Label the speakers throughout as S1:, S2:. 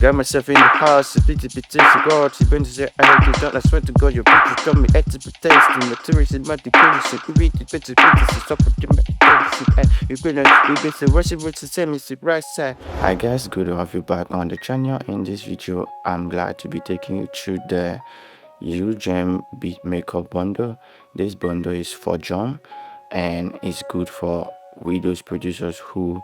S1: Got myself in the house, a bit cigar, she been to say, I hope you don't, I swear to God, your bitches got me at the taste, materials in my decoration, you read the bitches, stop with your medication, we've been to worship with the same, it's the right side. Hi guys, good to have you back on the channel. In this video, I'm glad to be taking you through the Ujam Beatmaker bundle. This bundle is for Ujam and it's good for videos producers who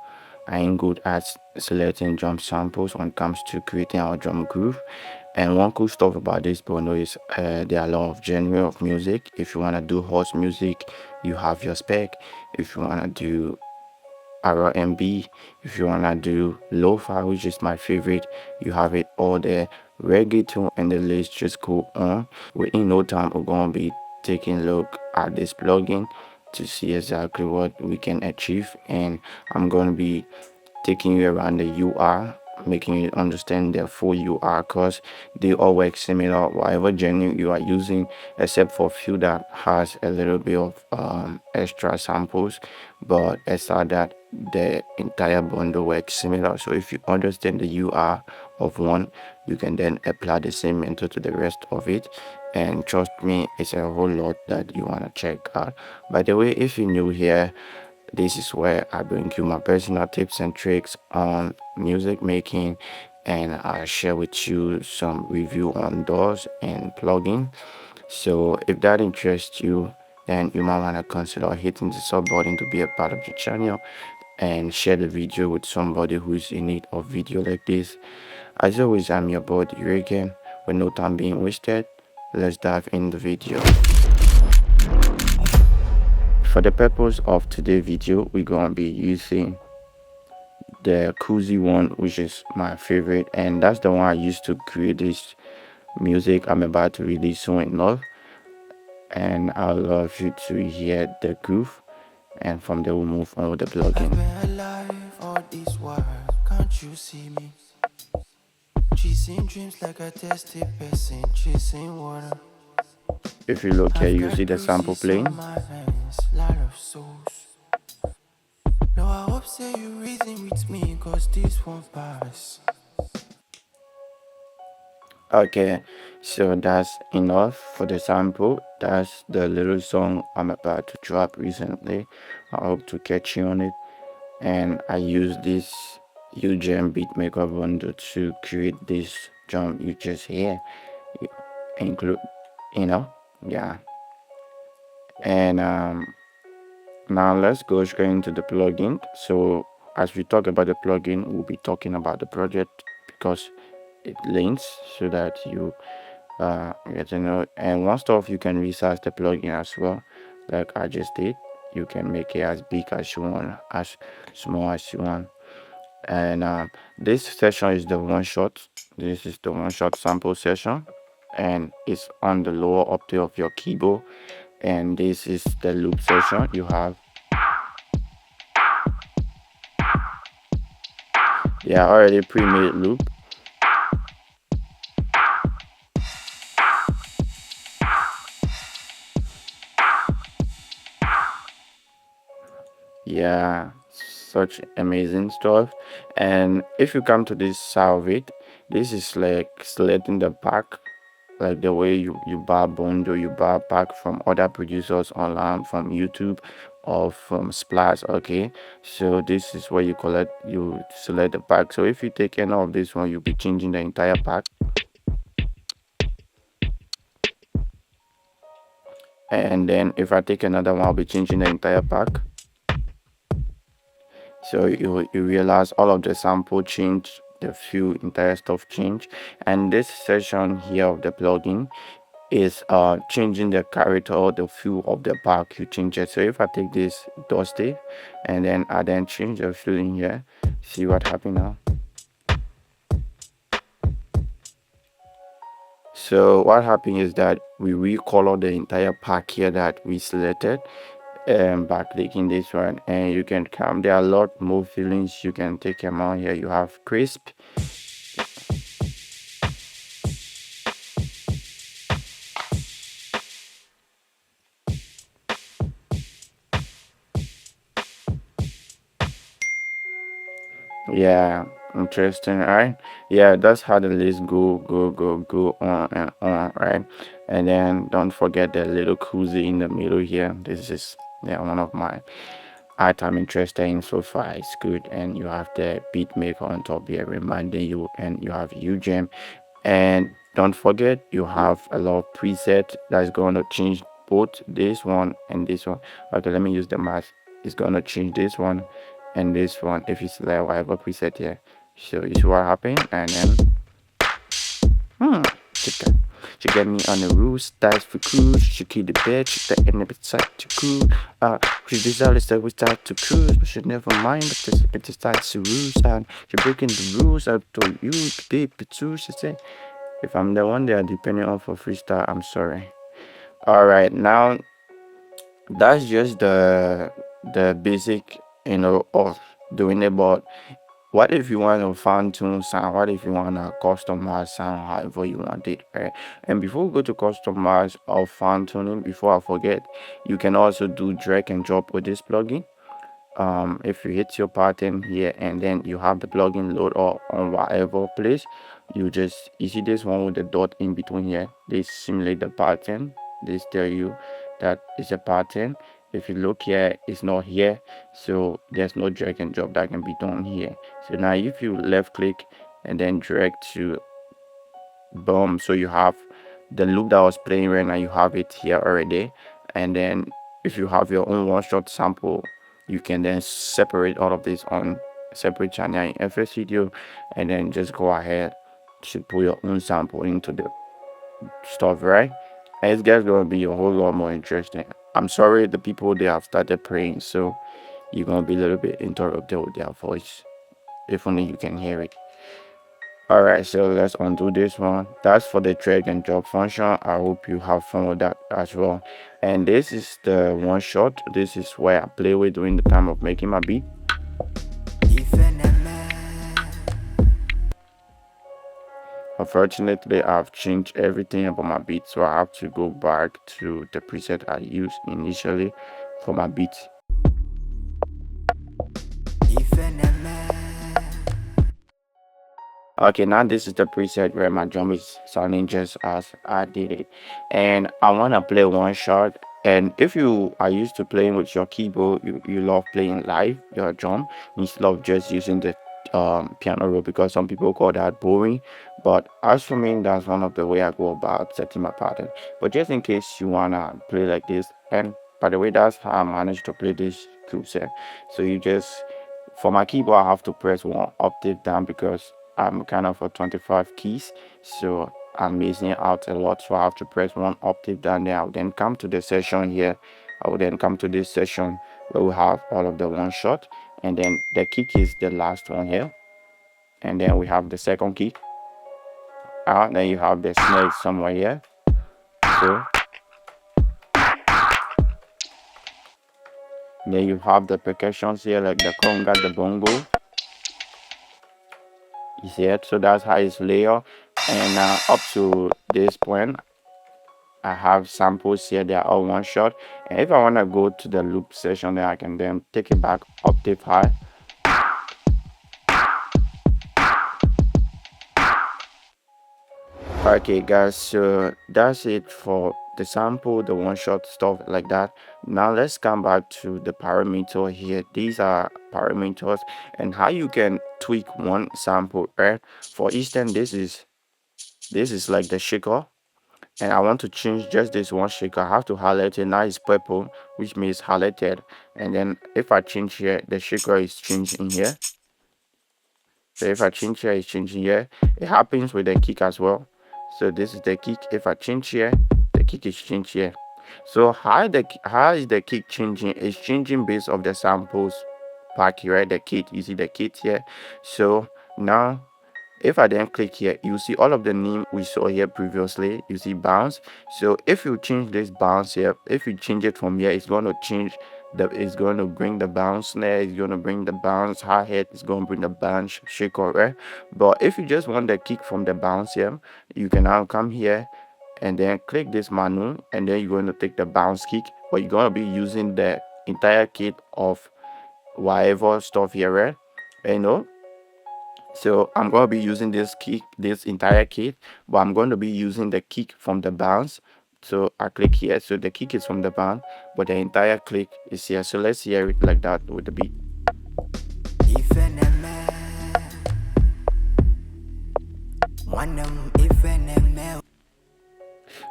S1: I'm good at selecting drum samples when it comes to creating our drum groove. And one cool stuff about this bundle is there are a lot of genre of music. If you want to do house music, you have your spec. If you want to do R&B, if you want to do lo-fi, which is my favorite, you have it all there. Reggaeton, and the list just go on. Within no time, we're going to be taking a look at this plugin to see exactly what we can achieve, and I'm going to be taking you around the UR, making you understand the full UR, because they all work similar whatever genre you are using, except for a few that has a little bit of extra samples. But aside that, the entire bundle works similar. So if you understand the UR of one, you can then apply the same method to the rest of it, and trust me, it's a whole lot that you want to check out. By the way, if you're new here, this is where I bring you my personal tips and tricks on music making, and I share with you some review on DAWs and plugin. So if that interests you, then you might want to consider hitting the sub button to be a part of the channel, and share the video with somebody who's in need of video like this. As always, I'm your boy Ujam. With no time being wasted, let's dive in the video. For the purpose of today's video, we're going to be using the cozy one, which is my favorite, and that's the one I used to create this music I'm about to release soon enough. And I love you to hear the groove, and from there we'll move on with the plugin.
S2: I've been alive all this while, can't you see me? Chasing dreams like a tested person, chasing water.
S1: If you look here, you see the sample playing.
S2: My hands, lot of souls. No, I hope say you reason with me, cause this won't pass.
S1: Okay, so that's enough for the sample. That's the little song I'm about to drop recently. I hope to catch you on it. And I use this Ujam Beatmaker bundle to create this drum you just hear. Include, yeah. And now let's go straight into the plugin. So as we talk about the plugin, we'll be talking about the project because it links, so that you get to know. And one stuff, you can resize the plugin as well, like I just did. You can make it as big as you want, as small as you want. And this session is the one shot. This is the one shot sample session, and it's on the lower octave of your keyboard. And this is the loop session. You have, yeah, already pre-made loop. Yeah, such amazing stuff. And if you come to this side of it, this is like selecting the pack, like the way you buy bundle, you buy pack from other producers online, from YouTube or from Splash. Okay, so this is where you select the pack. So if you take any of this one, you'll be changing the entire pack. And then if I take another one, I'll be changing the entire pack. So you realize all of the sample change, the few entire stuff change. And this section here of the plugin is changing the character or the feel of the pack. You change it. So if I take this dusty and then I then change the feel in here, see what happened now. So what happened is that we recolor the entire pack here that we selected, by clicking this one, and you can come. There are a lot more feelings you can take them on here. You have crisp, yeah, Interesting, right? Yeah, that's how the list go on and on, right? And then don't forget the little koozie in the middle here. This is, yeah, one of my art I'm interested in so far. It's good. And you have the Beatmaker on top here reminding you, and you have Ujam. And don't forget, you have a lot of preset that's going to change both this one and this one. Okay, let me use the mask. It's going to change this one and this one if you select whatever preset here. So you see what happened, and then check it. She get me on the roof, dies for cruise. She keep the bed, she the end of it side to cruise. She desires that we start to cruise, but she never mind. But this it starts to roost, and she breaking the rules. I told you to be the two. She said, if I'm the one they are depending on for freestyle, I'm sorry. All right, now that's just the basic, of doing it. But what if you want a fine tune sound? What if you want a customize sound however you want it, right? And before we go to customize or fine tuning, before I forget, you can also do drag and drop with this plugin. If you hit your pattern here and then you have the plugin load or on whatever place, you see this one with the dot in between here. They simulate the pattern. They tell you that it's a pattern. If you look here, it's not here, so there's no drag and drop that can be done here. So now if you left click and then drag to boom, so you have the loop that was playing right now, you have it here already. And then if you have your own one shot sample, you can then separate all of this on separate channel in FS Studio, and then just go ahead to put your own sample into the stuff, right? And it's just gonna be a whole lot more interesting. I'm sorry the people they have started praying, so you're gonna be a little bit interrupted with their voice. If only you can hear it. Alright, so let's undo this one. That's for the drag and drop function. I hope you have fun with that as well. And this is the one shot. This is where I play with during the time of making my beat. Unfortunately, I've changed everything about my beat, so I have to go back to the preset I used initially for my beat. Okay, now this is the preset where my drum is sounding just as I did it. And I want to play one shot. And if you are used to playing with your keyboard, you love playing live your drum instead of just using the piano roll, because some people call that boring. But as for me, that's one of the way I go about setting my pattern. But just in case you want to play like this, and by the way, that's how I managed to play this preset. So you just, for my keyboard, I have to press one octave down because I'm kind of for 25 keys, so I'm missing out a lot. So I have to press one octave down there. I'll then come to the session here. I will then come to this session where we have all of the one shot, and then the kick is the last one here, and then we have the second kick. Then you have the snare somewhere here. So then you have the percussions here like the conga, the bongo. You see it? So that's how it's layered. And up to this point, I have samples here. They are all one shot. And if I want to go to the loop session, then I can then take it back octave high. Okay guys, so that's it for the sample, the one shot stuff like that. Now let's come back to the parameter here. These are parameters and how you can tweak one sample, right? For instance, this is like the shaker, and I want to change just this one shaker. I have to highlight it. Now it's purple, which means highlighted. And then if I change here, the shaker is changing here. So if I change here, it's changing here. It happens with the kick as well. So this is the kick. If I change here, the kick is changed here. So how is the kick changing? It's changing based of the samples pack here, right? The kit. You see the kit here. So now if I then click here, you see all of the name we saw here previously. You see bounce. So if you change this bounce here, if you change it from here, it's going to change it's going to bring the bounce snare, it's going to bring the bounce hi-hat, it's going to bring the bounce shaker, right? But if you just want the kick from the bounce here, you can now come here and then click this menu, and then you're going to take the bounce kick, but you're going to be using the entire kit of whatever stuff here, right? So I'm going to be using this kick, this entire kit, but I'm going to be using the kick from the bounce. So I click here, so the kick is from the bounce, but the entire click is here. So let's hear it like that with the beat.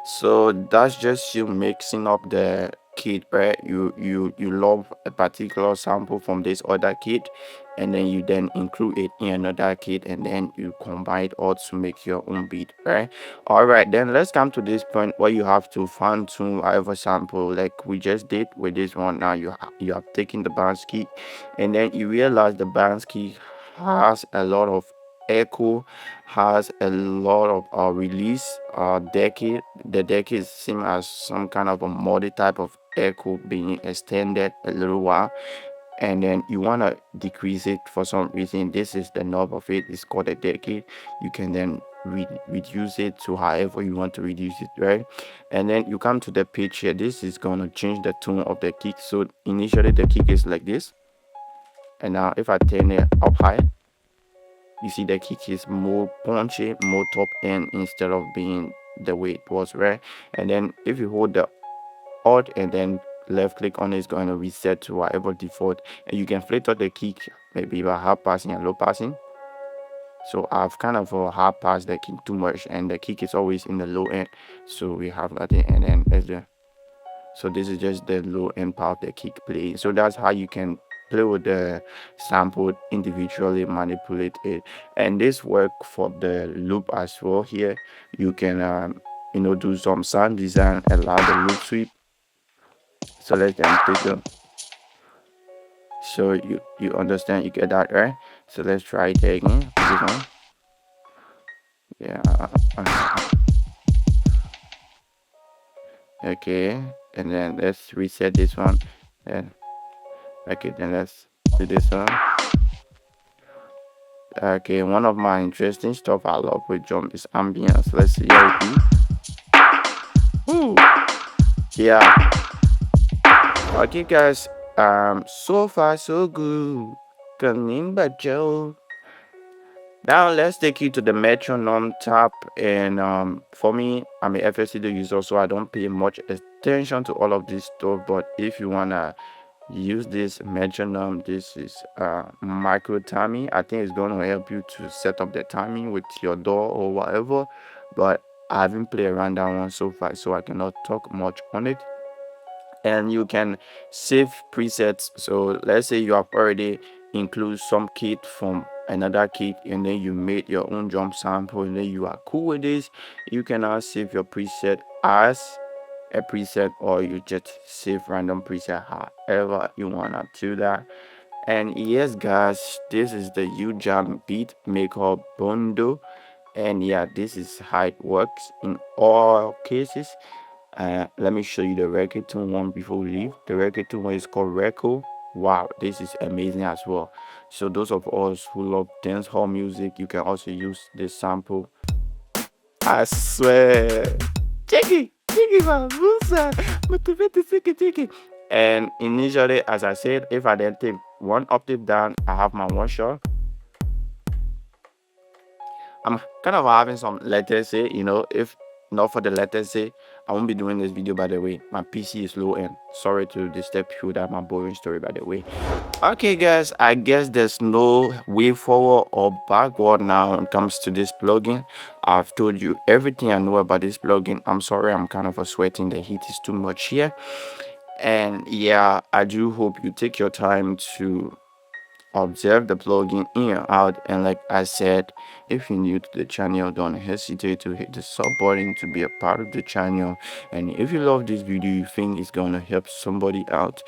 S1: So that's just you mixing up the kit, right? You love a particular sample from this other kit, and then you then include it in another kit, and then you combine it all to make your own beat, right? All right, then let's come to this point where you have to fine tune whatever sample like we just did with this one. Now you have taken the bounce key, and then you realize the bounce key has a lot of echo, has a lot of release decade. The decade seem as some kind of a multi type of echo being extended a little while, and then you want to decrease it for some reason. This is the knob of it, it's called a decade. You can then reduce it to however you want to reduce it, right? And then you come to the pitch here. This is going to change the tone of the kick. So initially the kick is like this, and now if I turn it up high, you see the kick is more punchy, more top end instead of being the way it was, right? And then if you hold the alt and then left click on it, it's going to reset to whatever default, and you can filter the kick maybe by high passing and low passing. So I've kind of high pass the kick too much, and the kick is always in the low end, so we have that thing, and then there's the, so this is just the low end part of the kick play. So that's how you can play with the sample individually, manipulate it, and this work for the loop as well. Here you can do some sound design, allow the loop sweep. So let's then take a, so you understand, you get that, right? So let's try it again with this one. Yeah. Okay, and then let's reset this one, and okay, then let's do this one. Okay, one of my interesting stuff I love with drum is ambience. Let's see how it be. Woo. Yeah. Okay, guys. So far so good. Kanimba Joe. Now let's take you to the metronome tab, and for me, I'm a FSCD user, so I don't pay much attention to all of this stuff. But if you wanna use this metronome, this is micro timing. I think it's going to help you to set up the timing with your door or whatever, but I haven't played around that one so far, so I cannot talk much on it. And you can save presets. So let's say you have already include some kit from another kit, and then you made your own drum sample, and then you are cool with this, you can now save your preset as a preset, or you just save random preset however you wanna do that. And yes guys, this is the Ujam Beatmaker bundle, and yeah, this is how it works in all cases. Let me show you the record tune one before we leave. The record tune one is called Record. Wow, this is amazing as well. So those of us who love dancehall music, you can also use this sample. I swear. Check it, man. Musa. Motivate, check it. And initially, as I said, if I then take one octave down, I have my one shot. I'm kind of having some letters say, if not for the letters say, I won't be doing this video, by the way. My PC is low end. Sorry to disturb you, that my boring story, by the way. Okay guys, I guess there's no way forward or backward now when it comes to this plugin. I've told you everything I know about this plugin. I'm sorry, I'm kind of sweating, the heat is too much here. And yeah, I do hope you take your time to observe the plugin in and out. And like I said, if you're new to the channel, don't hesitate to hit the sub button to be a part of the channel. And if you love this video, you think it's gonna help somebody out,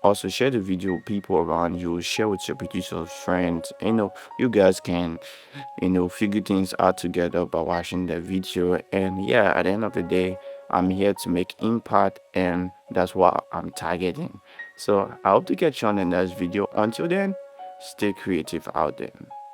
S1: also share the video with people around you, share with your producers, friends. You guys can figure things out together by watching the video. And yeah, at the end of the day, I'm here to make impact, and that's what I'm targeting. So I hope to catch you on the next video. Until then, stay creative out there.